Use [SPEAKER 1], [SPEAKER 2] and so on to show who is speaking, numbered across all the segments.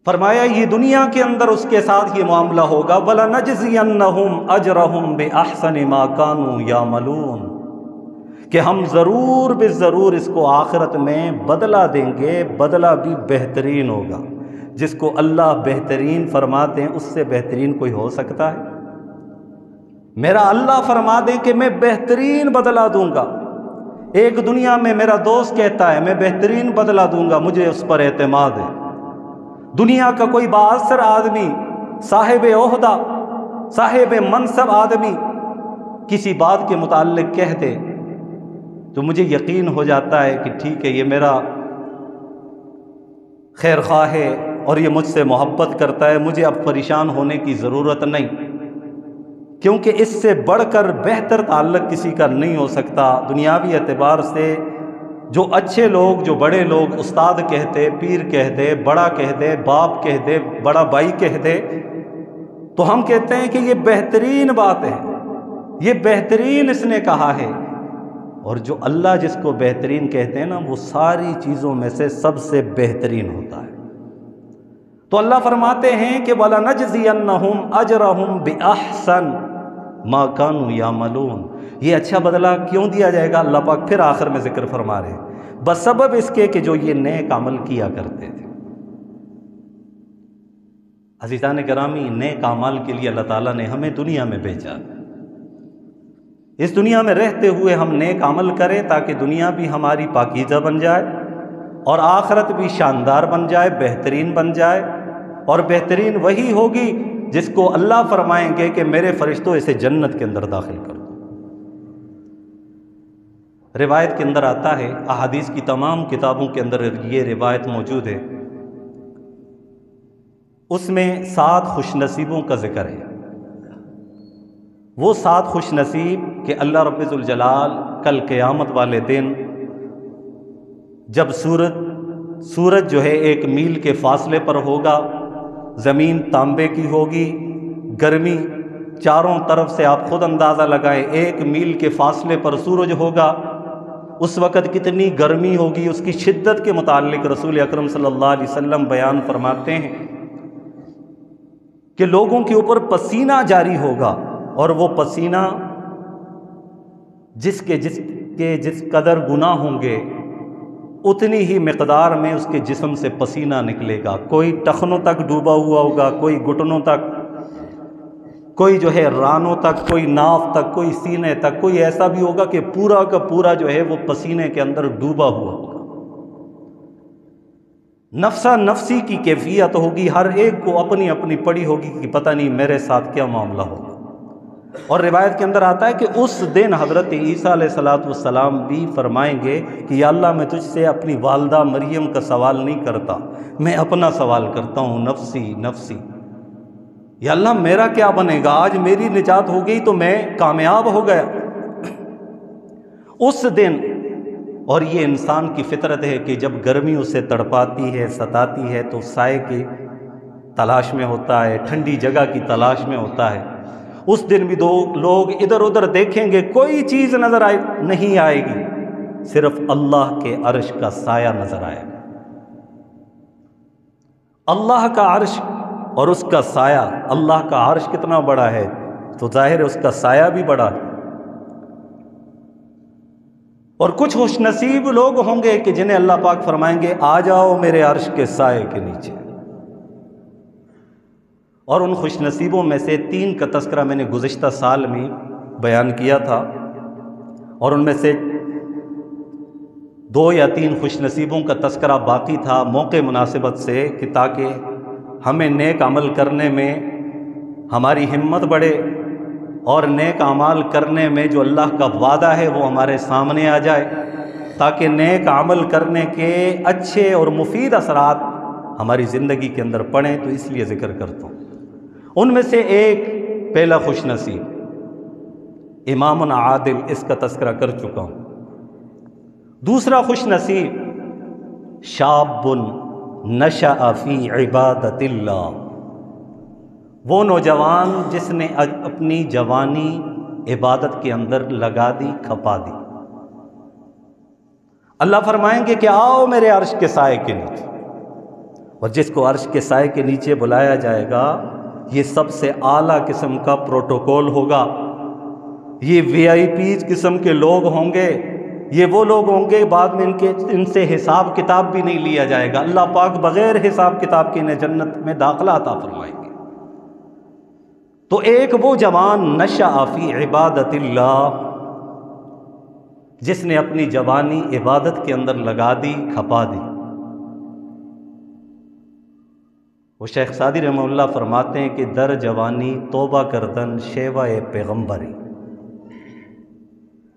[SPEAKER 1] فرمایا یہ دنیا کے اندر اس کے ساتھ یہ معاملہ ہوگا، وَلَنَجْزِيَنَّهُمْ أَجْرَهُمْ بِأَحْسَنِ مَا كَانُوا يَعْمَلُونَ، کہ ہم ضرور بالضرور اس کو آخرت میں بدلہ دیں گے، بدلہ بھی بہترین ہوگا۔ جس کو اللہ بہترین فرماتے ہیں اس سے بہترین کوئی ہو سکتا ہے؟ میرا اللہ فرما دے کہ میں بہترین بدلہ دوں گا۔ ایک دنیا میں میرا دوست کہتا ہے میں بہترین بدلہ دوں گا، مجھے اس پر اعتماد ہے۔ دنیا کا کوئی بااثر آدمی، صاحب عہدہ، صاحب منصب آدمی کسی بات کے متعلق کہہ دے تو مجھے یقین ہو جاتا ہے کہ ٹھیک ہے یہ میرا خیر خواہ ہے اور یہ مجھ سے محبت کرتا ہے، مجھے اب پریشان ہونے کی ضرورت نہیں، کیونکہ اس سے بڑھ کر بہتر تعلق کسی کا نہیں ہو سکتا۔ دنیاوی اعتبار سے جو اچھے لوگ، جو بڑے لوگ استاد کہتے، پیر کہہ دے، بڑا کہہ دے، باپ کہہ دے، بڑا بھائی کہہ دے، تو ہم کہتے ہیں کہ یہ بہترین بات ہے، یہ بہترین اس نے کہا ہے۔ اور جو اللہ جس کو بہترین کہتے ہیں نا، وہ ساری چیزوں میں سے سب سے بہترین ہوتا ہے۔ تو اللہ فرماتے ہیں کہ وَلَنَجْزِيَنَّهُمْ أَجْرَهُمْ بِأَحْسَنِ مَا كَانُوا يَعْمَلُونَ، یہ اچھا بدلہ کیوں دیا جائے گا؟ اللہ پاک پھر آخر میں ذکر فرما رہے ہیں، بسبب اس کے کہ جو یہ نیک عمل کیا کرتے تھے۔ عزیزان گرامی، نیک اعمال کے لیے اللہ تعالیٰ نے ہمیں دنیا میں بھیجا۔ اس دنیا میں رہتے ہوئے ہم نیک عمل کریں تاکہ دنیا بھی ہماری پاکیزہ بن جائے اور آخرت بھی شاندار بن جائے، بہترین بن جائے۔ اور بہترین وہی ہوگی جس کو اللہ فرمائیں گے کہ میرے فرشتوں اسے جنت کے اندر داخل کر دو۔ روایت کے اندر آتا ہے، احادیث کی تمام کتابوں کے اندر یہ روایت موجود ہے، اس میں 7 خوش نصیبوں کا ذکر ہے۔ وہ 7 خوش نصیب کہ اللہ رب ذوالجلال کل قیامت والے دن جب سورج جو ہے 1 میل کے فاصلے پر ہوگا، زمین تانبے کی ہوگی، گرمی چاروں طرف سے آپ خود اندازہ لگائیں، 1 میل کے فاصلے پر سورج ہوگا، اس وقت کتنی گرمی ہوگی، اس کی شدت کے متعلق رسول اکرم صلی اللہ علیہ وسلم بیان فرماتے ہیں کہ لوگوں کے اوپر پسینہ جاری ہوگا، اور وہ پسینہ جس قدر گناہ ہوں گے اتنی ہی مقدار میں اس کے جسم سے پسینہ نکلے گا۔ کوئی ٹخنوں تک ڈوبا ہوا ہوگا، کوئی گھٹنوں تک، کوئی جو ہے رانوں تک، کوئی ناف تک، کوئی سینے تک، کوئی ایسا بھی ہوگا کہ پورا کا پورا جو ہے وہ پسینے کے اندر ڈوبا ہوا ہوگا۔ نفسا نفسی کی کیفیت ہوگی، ہر ایک کو اپنی اپنی پڑی ہوگی کہ پتہ نہیں میرے ساتھ کیا معاملہ ہوگا۔ اور روایت کے اندر آتا ہے کہ اس دن حضرت عیسیٰ علیہ السلام بھی فرمائیں گے کہ یا اللہ میں تجھ سے اپنی والدہ مریم کا سوال نہیں کرتا، میں اپنا سوال کرتا ہوں، نفسی نفسی۔ یا اللہ میرا کیا بنے گا؟ آج میری نجات ہو گئی تو میں کامیاب ہو گیا۔ اس دن، اور یہ انسان کی فطرت ہے کہ جب گرمی اسے تڑپاتی ہے، ستاتی ہے، تو سائے کی تلاش میں ہوتا ہے، ٹھنڈی جگہ کی تلاش میں ہوتا ہے۔ اس دن بھی لوگ ادھر ادھر دیکھیں گے، کوئی چیز نظر نہیں آئے گی، صرف اللہ کے عرش کا سایہ نظر آئے گا۔ اللہ کا عرش اور اس کا سایہ، اللہ کا عرش کتنا بڑا ہے تو ظاہر ہے اس کا سایہ بھی بڑا ہے۔ اور کچھ خوش نصیب لوگ ہوں گے کہ جنہیں اللہ پاک فرمائیں گے آ جاؤ میرے عرش کے سائے کے نیچے۔ اور ان خوش نصیبوں میں سے 3 کا تذکرہ میں نے گزشتہ سال میں بیان کیا تھا، اور ان میں سے 2 یا 3 خوش نصیبوں کا تذکرہ باقی تھا موقع مناسبت سے، کہ تاکہ ہمیں نیک عمل کرنے میں ہماری ہمت بڑھے اور نیک اعمال کرنے میں جو اللہ کا وعدہ ہے وہ ہمارے سامنے آ جائے، تاکہ نیک عمل کرنے کے اچھے اور مفید اثرات ہماری زندگی کے اندر پڑیں، تو اس لیے ذکر کرتا ہوں۔ ان میں سے ایک پہلا خوش نصیب امام عادل، اس کا تذکرہ کر چکا ہوں۔ دوسرا خوش نصیب شاب نشأ فی عبادت اللہ، وہ نوجوان جس نے اپنی جوانی عبادت کے اندر لگا دی، کھپا دی۔ اللہ فرمائیں گے کہ آؤ میرے عرش کے سائے کے نیچے، اور جس کو عرش کے سائے کے نیچے بلایا جائے گا، یہ سب سے اعلیٰ قسم کا پروٹوکول ہوگا، یہ VIP قسم کے لوگ ہوں گے، یہ وہ لوگ ہوں گے بعد میں ان سے حساب کتاب بھی نہیں لیا جائے گا، اللہ پاک بغیر حساب کتاب کے انہیں جنت میں داخلہ عطا فرمائیں گے۔ تو ایک وہ جوان نشأ فی عبادت اللہ، جس نے اپنی جوانی عبادت کے اندر لگا دی، کھپا دی۔ وہ شیخ سعدی رحمہ اللہ فرماتے ہیں کہ در جوانی توبہ کردن شیوہ پیغمبری،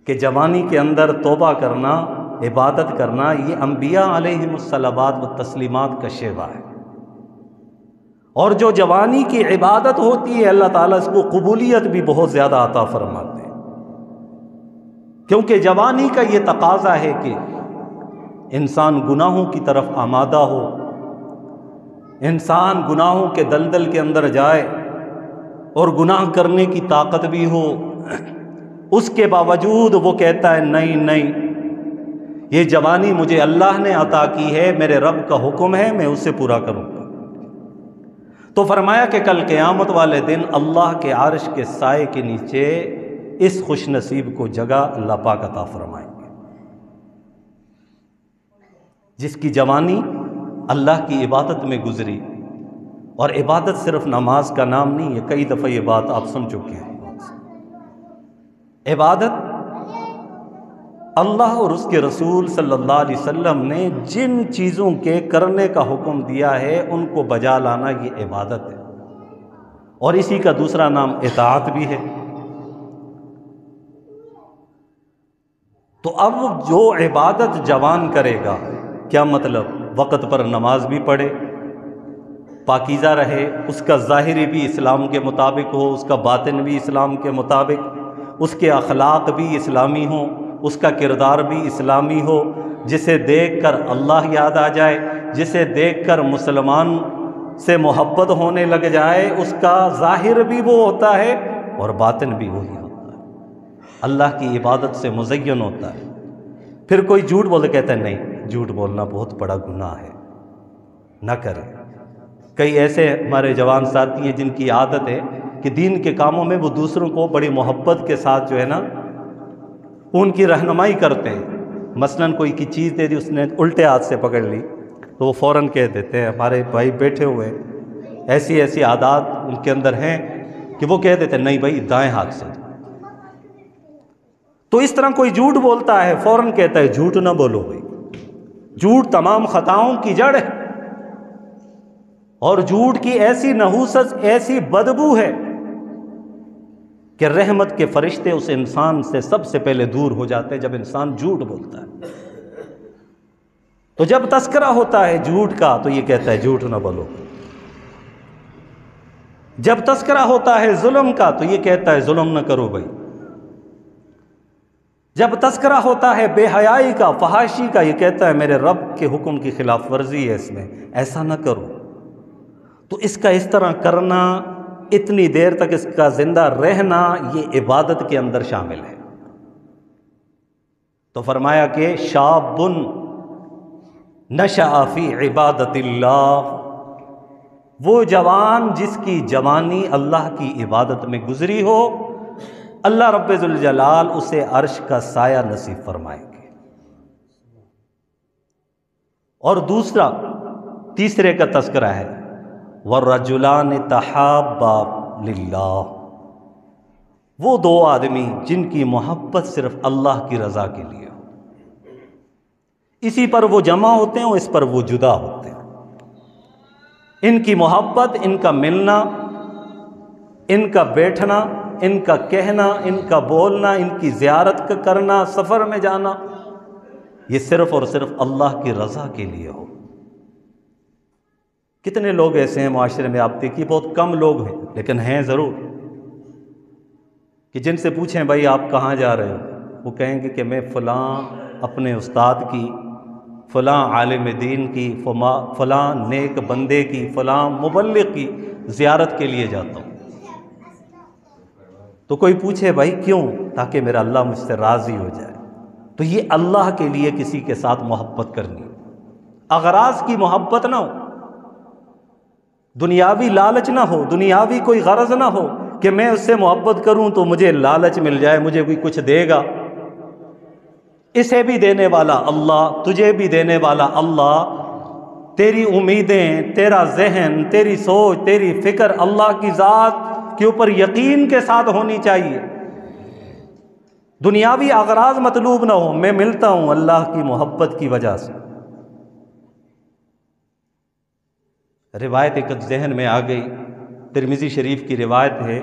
[SPEAKER 1] کہ جوانی کے اندر توبہ کرنا، عبادت کرنا، یہ انبیاء علیہم الصلوات و تسلیمات کا شیوہ ہے۔ اور جو جوانی کی عبادت ہوتی ہے اللہ تعالیٰ اس کو قبولیت بھی بہت زیادہ عطا فرماتے ہیں، کیونکہ جوانی کا یہ تقاضا ہے کہ انسان گناہوں کی طرف آمادہ ہو، انسان گناہوں کے دلدل کے اندر جائے اور گناہ کرنے کی طاقت بھی ہو، اس کے باوجود وہ کہتا ہے نہیں، یہ جوانی مجھے اللہ نے عطا کی ہے، میرے رب کا حکم ہے، میں اسے پورا کروں گا۔ تو فرمایا کہ کل قیامت والے دن اللہ کے عرش کے سائے کے نیچے اس خوش نصیب کو جگہ اللہ پاک عطا فرمائیں گے، جس کی جوانی اللہ کی عبادت میں گزری۔ اور عبادت صرف نماز کا نام نہیں ہے، کئی دفعہ یہ بات آپ سن چکے ہیں۔ عبادت اللہ اور اس کے رسول صلی اللہ علیہ وسلم نے جن چیزوں کے کرنے کا حکم دیا ہے ان کو بجا لانا، یہ عبادت ہے، اور اسی کا دوسرا نام اطاعت بھی ہے۔ تو اب جو عبادت جوان کرے گا، کیا مطلب؟ وقت پر نماز بھی پڑھے، پاکیزہ رہے، اس کا ظاہری بھی اسلام کے مطابق ہو، اس کا باطن بھی اسلام کے مطابق، اس کے اخلاق بھی اسلامی ہوں، اس کا کردار بھی اسلامی ہو، جسے دیکھ کر اللہ یاد آ جائے، جسے دیکھ کر مسلمان سے محبت ہونے لگ جائے، اس کا ظاہر بھی وہ ہوتا ہے اور باطن بھی وہی ہوتا ہے، اللہ کی عبادت سے مزین ہوتا ہے۔ پھر کوئی جھوٹ بولے، کہتا ہے نہیں، جھوٹ بولنا بہت بڑا گناہ ہے، نہ کریں۔ کئی ایسے ہمارے جوان ساتھی ہیں جن کی عادت ہے کہ دین کے کاموں میں وہ دوسروں کو بڑی محبت کے ساتھ جو ہے نا ان کی رہنمائی کرتے ہیں۔ مثلاً کوئی کی چیز دے دی، اس نے الٹے ہاتھ سے پکڑ لی تو وہ فوراً کہہ دیتے ہیں، ہمارے بھائی بیٹھے ہوئے ایسی عادات ان کے اندر ہیں کہ وہ کہہ دیتے ہیں نہیں بھائی دائیں ہاتھ سے۔ تو اس طرح کوئی جھوٹ بولتا ہے، فوراً کہتا ہے جھوٹ نہ بولو بھائی، جھوٹ تمام خطاؤں کی جڑ ہے، اور جھوٹ کی ایسی نحوست، ایسی بدبو ہے کہ رحمت کے فرشتے اس انسان سے سب سے پہلے دور ہو جاتے ہیں جب انسان جھوٹ بولتا ہے۔ تو جب تذکرہ ہوتا ہے جھوٹ کا تو یہ کہتا ہے جھوٹ نہ بولو، جب تذکرہ ہوتا ہے ظلم کا تو یہ کہتا ہے ظلم نہ کرو بھائی، جب تذکرہ ہوتا ہے بے حیائی کا، فحاشی کا، یہ کہتا ہے میرے رب کے حکم کی خلاف ورزی ہے اس میں، ایسا نہ کرو۔ تو اس کا اس طرح کرنا، اتنی دیر تک اس کا زندہ رہنا، یہ عبادت کے اندر شامل ہے۔ تو فرمایا کہ شاب نشأ فی عبادت اللہ، وہ جوان جس کی جوانی اللہ کی عبادت میں گزری ہو، اللہ رب ذوالجلال اسے عرش کا سایہ نصیب فرمائیں گے۔ اور دوسرا، تیسرے کا تذکرہ ہے وَالرَّجُلَانِ تَحَابَّا لِلَّهِ، وہ دو آدمی جن کی محبت صرف اللہ کی رضا کے لیے ہو، اسی پر وہ جمع ہوتے ہیں اور اس پر وہ جدا ہوتے ہیں۔ ان کی محبت، ان کا ملنا، ان کا بیٹھنا، ان کا کہنا، ان کا بولنا، ان کی زیارت کرنا، سفر میں جانا، یہ صرف اور صرف اللہ کی رضا کے لیے ہو۔ کتنے لوگ ایسے ہیں معاشرے میں، آپ دیکھیے بہت کم لوگ ہیں لیکن ہیں ضرور، کہ جن سے پوچھیں بھائی آپ کہاں جا رہے ہو، وہ کہیں گے کہ میں فلاں اپنے استاد کی، فلاں عالم دین کی، فلاں نیک بندے کی، فلاں مبلغ کی زیارت کے لیے جاتا ہوں۔ تو کوئی پوچھے بھائی کیوں؟ تاکہ میرا اللہ مجھ سے راضی ہو جائے۔ تو یہ اللہ کے لیے کسی کے ساتھ محبت کرنی، اغراض کی محبت نہ ہو، دنیاوی لالچ نہ ہو، دنیاوی کوئی غرض نہ ہو کہ میں اس سے محبت کروں تو مجھے لالچ مل جائے، مجھے کوئی کچھ دے گا۔ اسے بھی دینے والا اللہ، تجھے بھی دینے والا اللہ۔ تیری امیدیں، تیرا ذہن، تیری سوچ، تیری فکر اللہ کی ذات کے اوپر یقین کے ساتھ ہونی چاہیے۔ دنیاوی اغراض مطلوب نہ ہو، میں ملتا ہوں اللہ کی محبت کی وجہ سے۔ روایت ایک ذہن میں آ گئی، ترمذی شریف کی روایت ہے،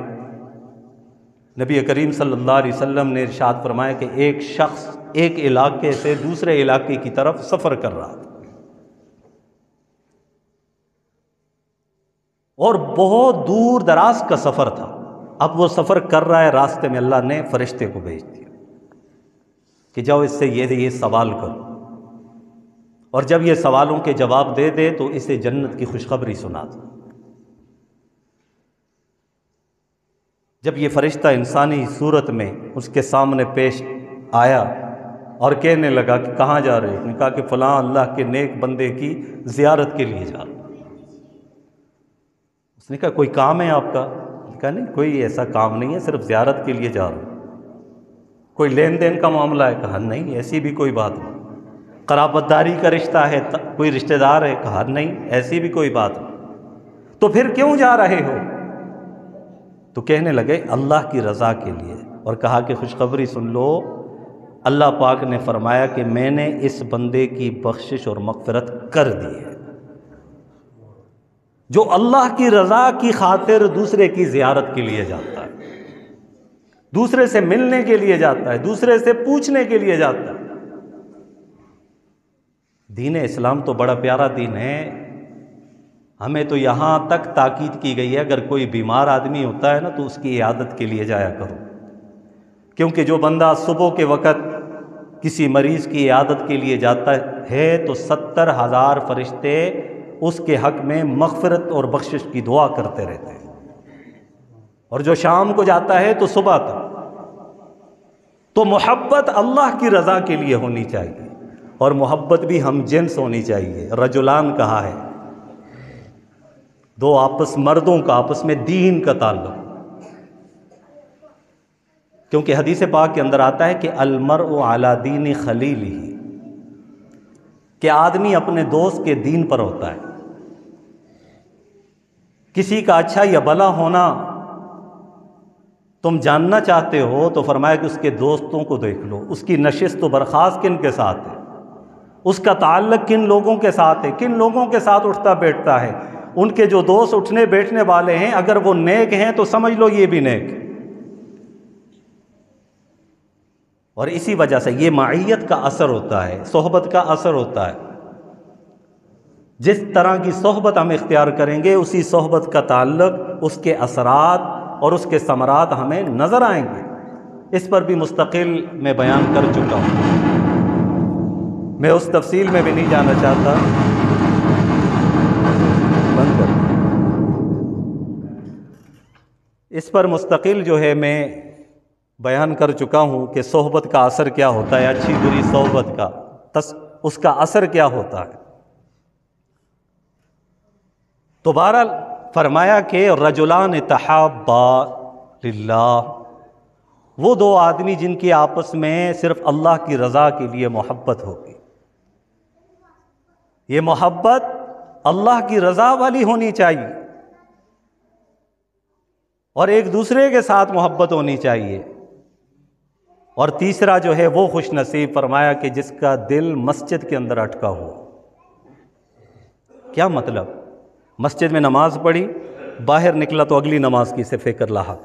[SPEAKER 1] نبی کریم صلی اللہ علیہ وسلم نے ارشاد فرمایا کہ ایک شخص ایک علاقے سے دوسرے علاقے کی طرف سفر کر رہا تھا، اور بہت دور دراز کا سفر تھا۔ اب وہ سفر کر رہا ہے، راستے میں اللہ نے فرشتے کو بھیج دیا کہ جاؤ اس سے یہ سوال کرو، اور جب یہ سوالوں کے جواب دے دے تو اسے جنت کی خوشخبری سنا دو۔ جب یہ فرشتہ انسانی صورت میں اس کے سامنے پیش آیا اور کہنے لگا کہ کہاں جا رہے؟ اس نے کہا کہ فلاں اللہ کے نیک بندے کی زیارت کے لیے جا رہا۔ اس نے کہا کوئی کام ہے آپ کا؟ کہا نہیں، کوئی ایسا کام نہیں ہے، صرف زیارت کے لیے جا رہا ہوں۔ کوئی لین دین کا معاملہ ہے؟ کہا نہیں، ایسی بھی کوئی بات نہیں۔ قرابت داری کا رشتہ ہے، کوئی رشتہ دار ہے؟ کہا نہیں، ایسی بھی کوئی بات نہیں۔ تو پھر کیوں جا رہے ہو؟ تو کہنے لگے اللہ کی رضا کے لیے، اور کہا کہ خوشخبری سن لو، اللہ پاک نے فرمایا کہ میں نے اس بندے کی بخشش اور مغفرت کر دی ہے۔ جو اللہ کی رضا کی خاطر دوسرے کی زیارت کے لیے جاتا ہے، دوسرے سے ملنے کے لیے جاتا ہے، دوسرے سے پوچھنے کے لیے جاتا ہے۔ دین اسلام تو بڑا پیارا دین ہے، ہمیں تو یہاں تک تاکید کی گئی ہے اگر کوئی بیمار آدمی ہوتا ہے نا تو اس کی عیادت کے لیے جایا کرو، کیونکہ جو بندہ صبح کے وقت کسی مریض کی عیادت کے لیے جاتا ہے تو 70,000 فرشتے اس کے حق میں مغفرت اور بخشش کی دعا کرتے رہتے ہیں، اور جو شام کو جاتا ہے تو صبح تک۔ تو محبت اللہ کی رضا کے لیے ہونی چاہیے، اور محبت بھی ہم جنس ہونی چاہیے۔ رجلان کہا ہے، دو مردوں کا آپس میں دین کا تعلق، کیونکہ حدیث پاک کے اندر آتا ہے کہ المرء علی دین خلیلہ، کہ آدمی اپنے دوست کے دین پر ہوتا ہے۔ کسی کا اچھا یا بھلا ہونا تم جاننا چاہتے ہو تو فرمایا کہ اس کے دوستوں کو دیکھ لو، اس کی نشست و برخاست کن کے ساتھ ہے، اس کا تعلق کن لوگوں کے ساتھ ہے، کن لوگوں کے ساتھ اٹھتا بیٹھتا ہے۔ ان کے جو دوست اٹھنے بیٹھنے والے ہیں اگر وہ نیک ہیں تو سمجھ لو یہ بھی نیک ہے۔ اور اسی وجہ سے یہ معیت کا اثر ہوتا ہے، صحبت کا اثر ہوتا ہے۔ جس طرح کی صحبت ہم اختیار کریں گے اسی صحبت کا تعلق، اس کے اثرات اور اس کے ثمرات ہمیں نظر آئیں گے۔ اس پر بھی مستقل میں بیان کر چکا ہوں، میں اس تفصیل میں بھی نہیں جانا چاہتا۔ بند کر، اس پر مستقل جو ہے میں بیان کر چکا ہوں کہ صحبت کا اثر کیا ہوتا ہے، اچھی بری صحبت کا اس کا اثر کیا ہوتا ہے۔ تو بہرحال فرمایا کہ رجلان تحابا للہ، وہ دو آدمی جن کی آپس میں صرف اللہ کی رضا کے لیے محبت ہوگی۔ یہ محبت اللہ کی رضا والی ہونی چاہیے، اور ایک دوسرے کے ساتھ محبت ہونی چاہیے۔ اور تیسرا جو ہے وہ خوش نصیب، فرمایا کہ جس کا دل مسجد کے اندر اٹکا ہو۔ کیا مطلب؟ مسجد میں نماز پڑھی، باہر نکلا تو اگلی نماز کی سے فکر لاحق،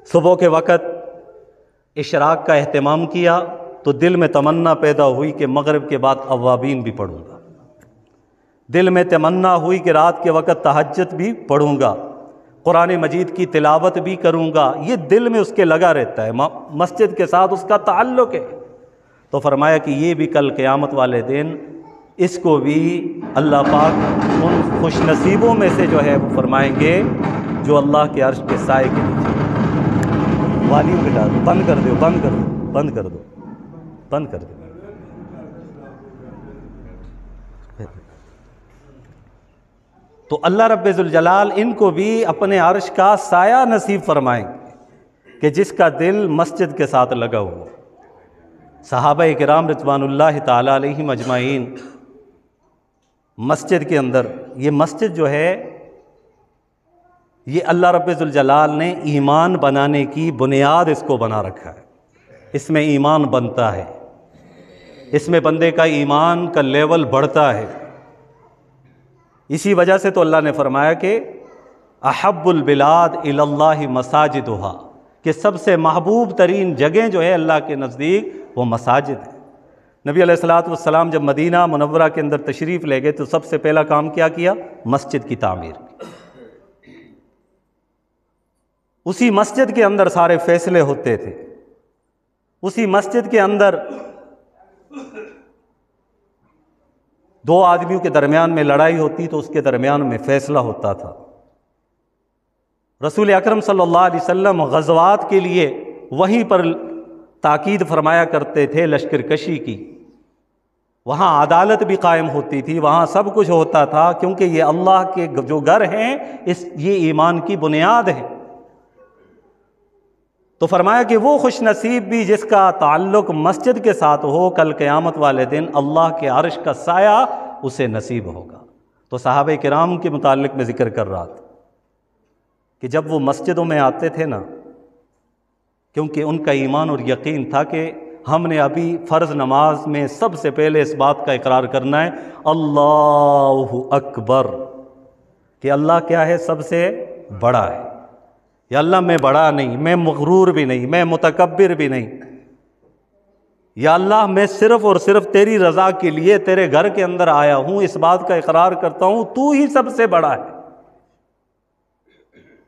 [SPEAKER 1] صبح کے وقت اشراق کا اہتمام کیا تو دل میں تمنا پیدا ہوئی کہ مغرب کے بعد اوابین بھی پڑھوں گا، دل میں تمنا ہوئی کہ رات کے وقت تہجد بھی پڑھوں گا، قرآن مجید کی تلاوت بھی کروں گا، یہ دل میں اس کے لگا رہتا ہے، مسجد کے ساتھ اس کا تعلق ہے۔ تو فرمایا کہ یہ بھی کل قیامت والے دن اس کو بھی اللہ پاک ان خوش نصیبوں میں سے جو ہے وہ فرمائیں گے جو اللہ کے عرش کے سائے کے نیچے۔ والیوم بٹا دو، بند کر دو، بند کر دو، بند کر دو، بند کر دو۔ تو اللہ رب ذوالجلال ان کو بھی اپنے عرش کا سایہ نصیب فرمائیں گے کہ جس کا دل مسجد کے ساتھ لگا ہوا۔ صحابہ کرام رضوان اللہ تعالیٰ علیہم اجمعین مسجد کے اندر، یہ مسجد جو ہے یہ اللہ رب ذوالجلال نے ایمان بنانے کی بنیاد اس کو بنا رکھا ہے۔ اس میں ایمان بنتا ہے، اس میں بندے کا ایمان کا لیول بڑھتا ہے۔ اسی وجہ سے تو اللہ نے فرمایا کہ احب البلاد الی اللہ مساجدہا، کہ سب سے محبوب ترین جگہیں جو ہے اللہ کے نزدیک وہ مساجد ہیں۔ نبی علیہ الصلوۃ والسلام جب مدینہ منورہ کے اندر تشریف لے گئے تو سب سے پہلا کام کیا مسجد کی تعمیر کی۔ اسی مسجد کے اندر سارے فیصلے ہوتے تھے، اسی مسجد کے اندر دو آدمیوں کے درمیان میں لڑائی ہوتی تو اس کے درمیان میں فیصلہ ہوتا تھا۔ رسول اکرم صلی اللہ علیہ وسلم غزوات کے لیے وہیں پر تاکید فرمایا کرتے تھے لشکر کشی کی، وہاں عدالت بھی قائم ہوتی تھی، وہاں سب کچھ ہوتا تھا، کیونکہ یہ اللہ کے جو گھر ہیں یہ ایمان کی بنیاد ہے۔ تو فرمایا کہ وہ خوش نصیب بھی جس کا تعلق مسجد کے ساتھ ہو، کل قیامت والے دن اللہ کے عرش کا سایہ اسے نصیب ہوگا۔ تو صحابہ کرام کے متعلق میں ذکر کر رہا تھا کہ جب وہ مسجدوں میں آتے تھے نا، کیونکہ ان کا ایمان اور یقین تھا کہ ہم نے ابھی فرض نماز میں سب سے پہلے اس بات کا اقرار کرنا ہے اللہ اکبر، کہ اللہ کیا ہے؟ سب سے بڑا ہے۔ یا اللہ میں بڑا نہیں، میں مغرور بھی نہیں، میں متکبر بھی نہیں، یا اللہ میں صرف اور صرف تیری رضا کے لیے تیرے گھر کے اندر آیا ہوں، اس بات کا اقرار کرتا ہوں تو ہی سب سے بڑا ہے۔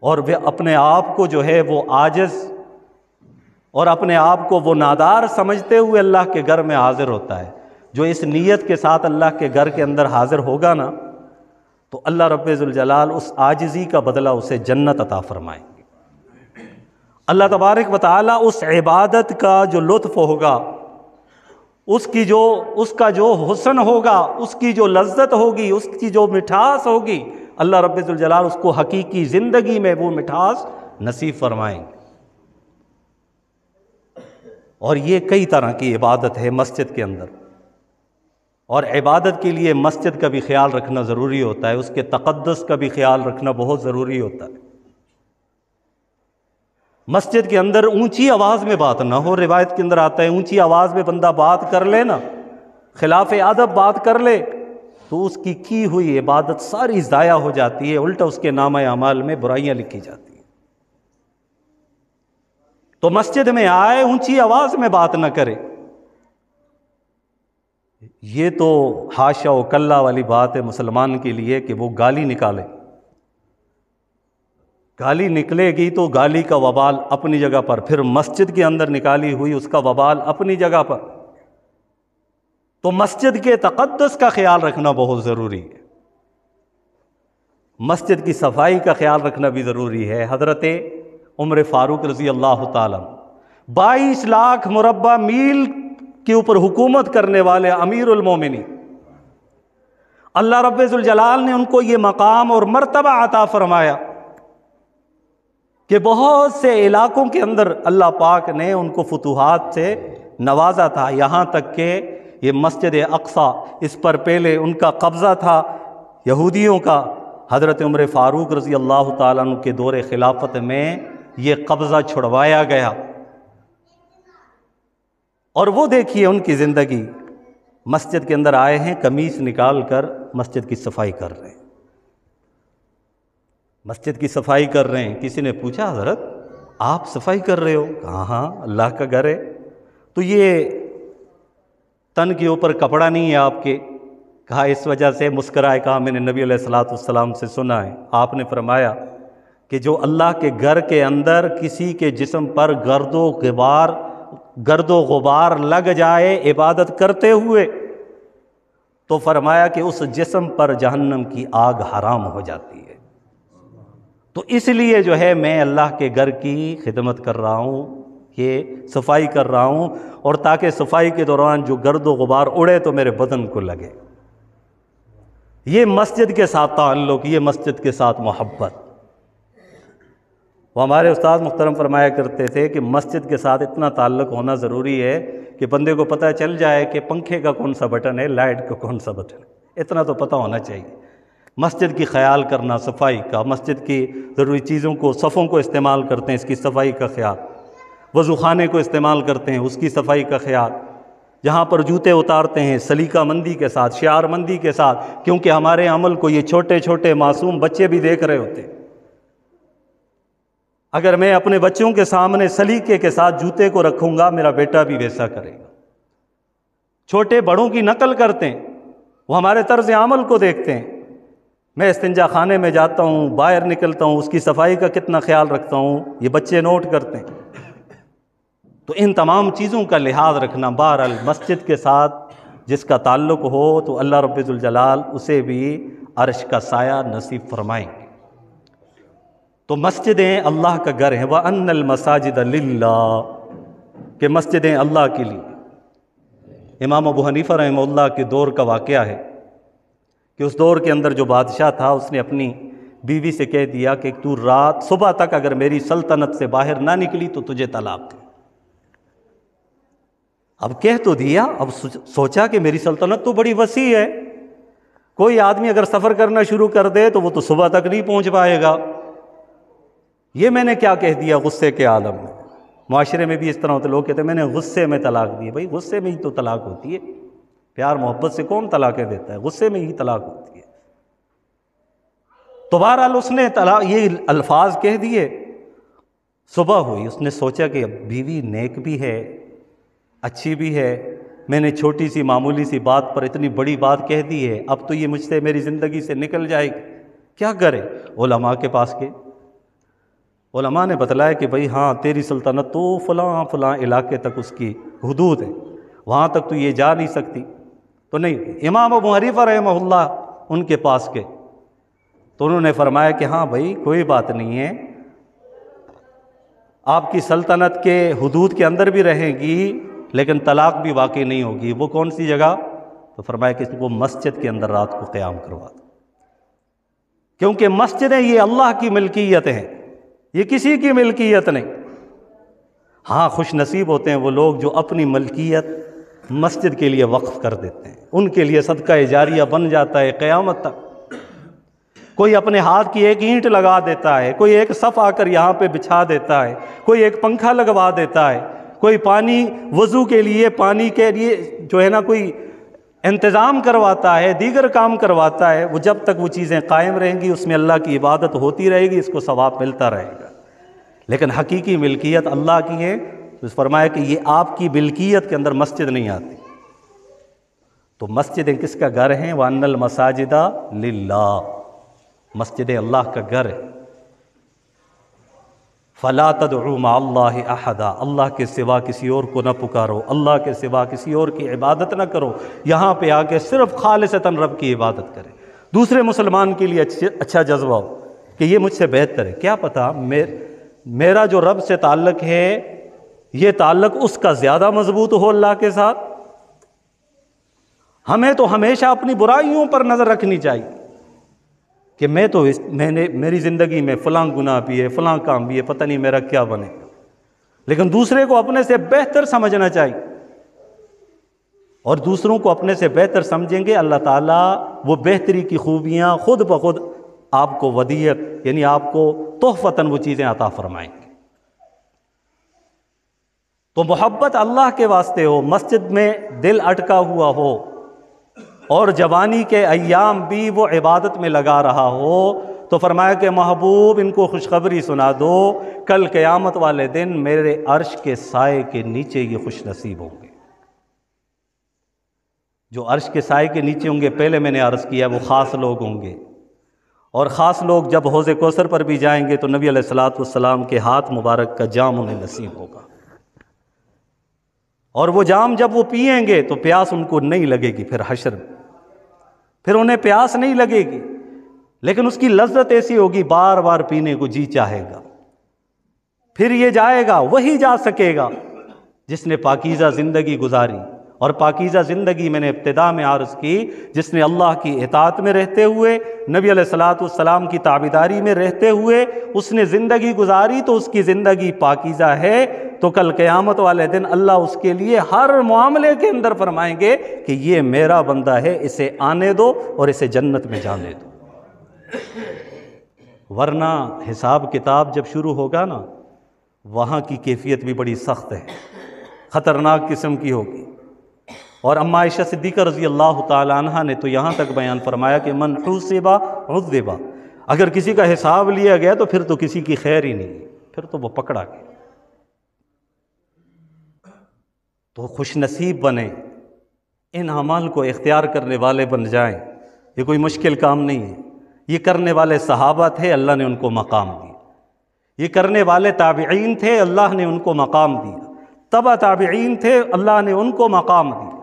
[SPEAKER 1] اور وہ اپنے آپ کو جو ہے وہ عاجز اور اپنے آپ کو وہ نادار سمجھتے ہوئے اللہ کے گھر میں حاضر ہوتا ہے۔ جو اس نیت کے ساتھ اللہ کے گھر کے اندر حاضر ہوگا نا، تو اللہ رب ذوالجلال اس عاجزی کا بدلہ اسے جنت عطا فرمائیں گے۔ اللہ تبارک و تعالیٰ اس عبادت کا جو لطف ہوگا، اس کا جو حسن ہوگا، اس کی جو لذت ہوگی، اس کی جو مٹھاس ہوگی، اللہ رب ذوالجلال اس کو حقیقی زندگی میں وہ مٹھاس نصیب فرمائیں گے۔ اور یہ کئی طرح کی عبادت ہے مسجد کے اندر، اور عبادت کے لیے مسجد کا بھی خیال رکھنا ضروری ہوتا ہے، اس کے تقدس کا بھی خیال رکھنا بہت ضروری ہوتا ہے۔ مسجد کے اندر اونچی آواز میں بات نہ ہو۔ روایت کے اندر آتا ہے اونچی آواز میں بندہ بات کر لے نا، خلاف ادب بات کر لے، تو اس کی ہوئی عبادت ساری ضائع ہو جاتی ہے، الٹا اس کے نامہ اعمال میں برائیاں لکھی جاتی ہیں۔ تو مسجد میں آئے اونچی آواز میں بات نہ کرے، یہ تو حاشا و کلا والی بات ہے مسلمان کے لیے کہ وہ گالی نکالے۔ گالی نکلے گی تو گالی کا وبال اپنی جگہ پر، پھر مسجد کے اندر نکالی ہوئی اس کا وبال اپنی جگہ پر۔ تو مسجد کے تقدس کا خیال رکھنا بہت ضروری ہے، مسجد کی صفائی کا خیال رکھنا بھی ضروری ہے۔ حضرت عمر فاروق رضی اللہ تعالیٰ 22 لاکھ مربع میل کے اوپر حکومت کرنے والے امیر المومنین، اللہ رب ذوالجلال نے ان کو یہ مقام اور مرتبہ عطا فرمایا کہ بہت سے علاقوں کے اندر اللہ پاک نے ان کو فتوحات سے نوازا تھا، یہاں تک کہ یہ مسجد اقصیٰ، اس پر پہلے ان کا قبضہ تھا یہودیوں کا۔ حضرت عمر فاروق رضی اللہ تعالیٰ عنہ کے دور خلافت میں یہ قبضہ چھڑوایا گیا، اور وہ دیکھیے ان کی زندگی، مسجد کے اندر آئے ہیں قمیص نکال کر مسجد کی صفائی کر رہے ہیں، مسجد کی صفائی کر رہے ہیں۔ کسی نے پوچھا حضرت آپ صفائی کر رہے ہو؟ کہا ہاں اللہ کا گھر ہے، تو یہ تن کے اوپر کپڑا نہیں ہے آپ کے؟ کہا اس وجہ سے، مسکرائے، کہا میں نے نبی علیہ الصلوۃ والسلام سے سنا ہے، آپ نے فرمایا کہ جو اللہ کے گھر کے اندر کسی کے جسم پر گرد و غبار لگ جائے عبادت کرتے ہوئے، تو فرمایا کہ اس جسم پر جہنم کی آگ حرام ہو جاتی ہے۔ تو اس لیے جو ہے میں اللہ کے گھر کی خدمت کر رہا ہوں، یہ صفائی کر رہا ہوں، اور تاکہ صفائی کے دوران جو گرد و غبار اڑے تو میرے بدن کو لگے۔ یہ مسجد کے ساتھ تعلق، یہ مسجد کے ساتھ محبت۔ وہ ہمارے استاد محترم فرمایا کرتے تھے کہ مسجد کے ساتھ اتنا تعلق ہونا ضروری ہے کہ بندے کو پتہ چل جائے کہ پنکھے کا کون سا بٹن ہے، لائٹ کا کون سا بٹن ہے، اتنا تو پتہ ہونا چاہیے۔ مسجد کی خیال کرنا، صفائی کا، مسجد کی ضروری چیزوں کو، صفوں کو استعمال کرتے ہیں، اس کی صفائی کا خیال، وضو خانے کو استعمال کرتے ہیں، اس کی صفائی کا خیال، جہاں پر جوتے اتارتے ہیں سلیقہ مندی کے ساتھ، شعار مندی کے ساتھ، کیونکہ ہمارے عمل کو یہ چھوٹے چھوٹے معصوم بچے بھی دیکھ رہے ہوتے ہیں۔ اگر میں اپنے بچوں کے سامنے سلیقے کے ساتھ جوتے کو رکھوں گا، میرا بیٹا بھی ویسا کرے گا۔ چھوٹے بڑوں کی نقل کرتے ہیں، وہ ہمارے طرز عمل کو دیکھتے ہیں۔ میں استنجا خانے میں جاتا ہوں، باہر نکلتا ہوں، اس کی صفائی کا کتنا خیال رکھتا ہوں، یہ بچے نوٹ کرتے ہیں۔ تو ان تمام چیزوں کا لحاظ رکھنا، بہرحال مسجد کے ساتھ جس کا تعلق ہو تو اللہ رب ذوالجلال اسے بھی عرش کا سایہ نصیب فرمائیں گے۔ تو مسجدیں اللہ کا گھر ہیں، وَأَنَّ الْمَسَاجِدَ لِلَّهِ، کہ مسجدیں اللہ کے لیے۔ امام ابو حنیفہ رحمہ اللہ کے دور کا واقعہ ہے کہ اس دور کے اندر جو بادشاہ تھا اس نے اپنی بیوی سے کہہ دیا کہ تو رات صبح تک اگر میری سلطنت سے باہر نہ نکلی تو تجھے طلاق دے۔ اب کہہ تو دیا، اب سوچا کہ میری سلطنت تو بڑی وسیع ہے، کوئی آدمی اگر سفر کرنا شروع کر دے تو وہ تو صبح تک نہیں پہنچ پائے گا، یہ میں نے کیا کہہ دیا غصے کے عالم میں۔ معاشرے میں بھی اس طرح ہوتے، لوگ کہتے ہیں میں نے غصے میں طلاق دی۔ بھائی غصے میں ہی تو طلاق ہوتی ہے، پیار محبت سے کون طلاقیں دیتا ہے، غصے میں ہی طلاق ہوتی ہے۔ تو بہرحال اس نے طلاق یہ الفاظ کہہ دیے، صبح ہوئی، اس نے سوچا کہ اب بیوی نیک بھی ہے، اچھی بھی ہے، میں نے چھوٹی سی معمولی سی بات پر اتنی بڑی بات کہہ دی ہے، اب تو یہ مجھ سے میری زندگی سے نکل جائے گی، کیا کرے؟ علماء کے پاس گئے، علماء نے بتلایا کہ بھئی ہاں تیری سلطنت تو فلاں فلاں علاقے تک اس کی حدود ہے، وہاں تک تو یہ جا نہیں سکتی۔ تو نہیں، امام ابو حنیفہ رحمہ اللہ ان کے پاس گئے تو انہوں نے فرمایا کہ ہاں بھئی کوئی بات نہیں ہے، آپ کی سلطنت کے حدود کے اندر بھی رہیں گی لیکن طلاق بھی واقع نہیں ہوگی۔ وہ کون سی جگہ؟ تو فرمایا کہ وہ مسجد کے اندر رات کو قیام کروا دو، کیونکہ مسجدیں یہ اللہ کی ملکیت ہیں، یہ کسی کی ملکیت نہیں۔ ہاں خوش نصیب ہوتے ہیں وہ لوگ جو اپنی ملکیت مسجد کے لیے وقف کر دیتے ہیں، ان کے لیے صدقہ جاریہ بن جاتا ہے قیامت تک۔ کوئی اپنے ہاتھ کی ایک اینٹ لگا دیتا ہے، کوئی ایک صف آ کر یہاں پہ بچھا دیتا ہے، کوئی ایک پنکھا لگوا دیتا ہے، کوئی پانی وضو کے لیے، پانی کے لیے جو ہے نا کوئی انتظام کرواتا ہے، دیگر کام کرواتا ہے۔ وہ جب تک وہ چیزیں قائم رہیں گی اس میں اللہ کی عبادت ہوتی رہے گی، اس کو ثواب ملتا رہے گا۔ لیکن حقیقی ملکیت اللہ کی ہے، تو فرمایا کہ یہ آپ کی ملکیت کے اندر مسجد نہیں آتی۔ تو مسجدیں کس کا گھر ہیں؟ وَأَنَّ الْمَسَاجِدَ لِلَّهِ، مسجد اللہ کا گھر ہے۔ فَلَا تَدْعُوا مَعَ اللَّهِ أَحَدًا، اللہ کے سوا کسی اور کو نہ پکارو، اللہ کے سوا کسی اور کی عبادت نہ کرو، یہاں پہ آ کے صرف خالصتاً رب کی عبادت کرے۔ دوسرے مسلمان کے لیے اچھا جذبہ ہو کہ یہ مجھ سے بہتر ہے، کیا پتہ میرا جو رب سے تعلق ہے یہ تعلق اس کا زیادہ مضبوط ہو اللہ کے ساتھ۔ ہمیں تو ہمیشہ اپنی برائیوں پر نظر رکھنی چاہیے کہ میری زندگی میں فلاں گناہ بھی ہے، فلاں کام بھی ہے، پتہ نہیں میرا کیا بنے گا، لیکن دوسرے کو اپنے سے بہتر سمجھنا چاہیے، اور دوسروں کو اپنے سے بہتر سمجھیں گے اللہ تعالیٰ وہ بہتری کی خوبیاں خود بخود آپ کو ودیت یعنی آپ کو تحفتاً وہ چیزیں عطا فرمائیں گے۔ تو محبت اللہ کے واسطے ہو، مسجد میں دل اٹکا ہوا ہو اور جوانی کے ایام بھی وہ عبادت میں لگا رہا ہو، تو فرمایا کہ محبوب ان کو خوشخبری سنا دو، کل قیامت والے دن میرے عرش کے سائے کے نیچے یہ خوش نصیب ہوں گے۔ جو عرش کے سائے کے نیچے ہوں گے، پہلے میں نے عرض کیا وہ خاص لوگ ہوں گے، اور خاص لوگ جب حوض کوثر پر بھی جائیں گے تو نبی علیہ الصلوۃ والسلام کے ہاتھ مبارک کا جام انہیں نصیب ہوگا، اور وہ جام جب وہ پئیں گے تو پیاس ان کو نہیں لگے گی، پھر حشر میں پھر انہیں پیاس نہیں لگے گی، لیکن اس کی لذت ایسی ہوگی بار بار پینے کو جی چاہے گا۔ پھر یہ جائے گا، وہی جا سکے گا جس نے پاکیزہ زندگی گزاری، اور پاکیزہ زندگی میں نے ابتدا میں عرض کی، جس نے اللہ کی اطاعت میں رہتے ہوئے، نبی علیہ الصلوۃ والسلام کی تابعداری میں رہتے ہوئے اس نے زندگی گزاری تو اس کی زندگی پاکیزہ ہے، تو کل قیامت والے دن اللہ اس کے لیے ہر معاملے کے اندر فرمائیں گے کہ یہ میرا بندہ ہے، اسے آنے دو اور اسے جنت میں جانے دو۔ ورنہ حساب کتاب جب شروع ہوگا نا، وہاں کی کیفیت بھی بڑی سخت ہے، خطرناک قسم کی ہوگی۔ اور اما عائشہ صدیقہ رضی اللہ تعالی عنہ نے تو یہاں تک بیان فرمایا کہ من حوسب عذب، اگر کسی کا حساب لیا گیا تو پھر تو کسی کی خیر ہی نہیں، پھر تو وہ پکڑا گیا۔ تو خوش نصیب بنیں، ان اعمال کو اختیار کرنے والے بن جائیں، یہ کوئی مشکل کام نہیں ہے۔ یہ کرنے والے صحابہ تھے، اللہ نے ان کو مقام دیا۔ یہ کرنے والے تابعین تھے، اللہ نے ان کو مقام دیا۔ تبع تابعین تھے، اللہ نے ان کو مقام دیا۔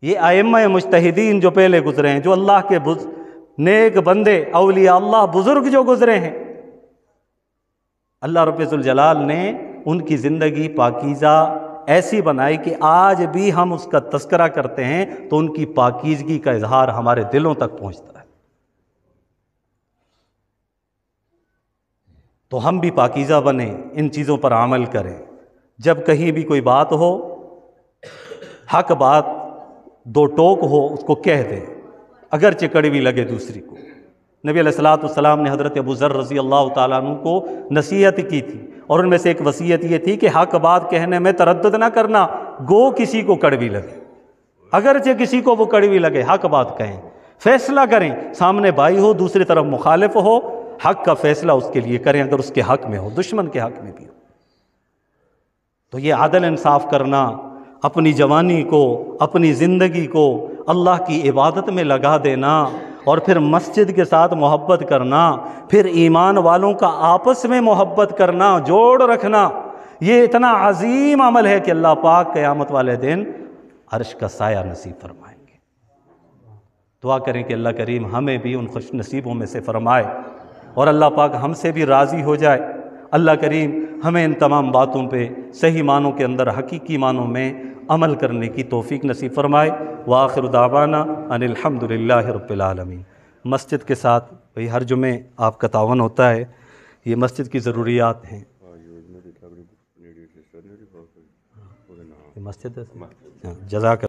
[SPEAKER 1] یہ ائمہ مجتہدین جو پہلے گزرے ہیں، جو اللہ کے نیک بندے، اولیاء اللہ، بزرگ جو گزرے ہیں، اللہ رب ذوالجلال نے ان کی زندگی پاکیزہ ایسی بنائی کہ آج بھی ہم اس کا تذکرہ کرتے ہیں تو ان کی پاکیزگی کا اظہار ہمارے دلوں تک پہنچتا ہے۔ تو ہم بھی پاکیزہ بنیں، ان چیزوں پر عمل کریں۔ جب کہیں بھی کوئی بات ہو، حق بات دو ٹوک ہو، اس کو کہہ دیں، اگرچہ کڑوی لگے دوسری کو۔ نبی علیہ الصلوۃ والسلام نے حضرت ابو ذر رضی اللہ تعالیٰ عنہ کو نصیحت کی تھی، اور ان میں سے ایک وصیت یہ تھی کہ حق بات کہنے میں تردد نہ کرنا، گو کسی کو کڑوی لگے، اگرچہ کسی کو وہ کڑوی لگے، حق بات کہیں، فیصلہ کریں۔ سامنے بھائی ہو، دوسری طرف مخالف ہو، حق کا فیصلہ اس کے لیے کریں، اگر اس کے حق میں ہو، دشمن کے حق میں بھی ہو۔ تو یہ عدل انصاف کرنا، اپنی جوانی کو، اپنی زندگی کو اللہ کی عبادت میں لگا دینا، اور پھر مسجد کے ساتھ محبت کرنا، پھر ایمان والوں کا آپس میں محبت کرنا، جوڑ رکھنا، یہ اتنا عظیم عمل ہے کہ اللہ پاک قیامت والے دن عرش کا سایہ نصیب فرمائیں گے۔ دعا کریں کہ اللہ کریم ہمیں بھی ان خوش نصیبوں میں سے فرمائے، اور اللہ پاک ہم سے بھی راضی ہو جائے۔ اللہ کریم ہمیں ان تمام باتوں پہ صحیح معنوں کے اندر، حقیقی معنوں میں عمل کرنے کی توفیق نصیب فرمائے۔ وآخر دعوانا ان الحمد للہ رب العالمین۔ مسجد کے ساتھ بھئی ہر جمعے آپ کا تعاون ہوتا ہے، یہ مسجد کی ضروریات ہیں۔ یہ مسجد ہے، جزاک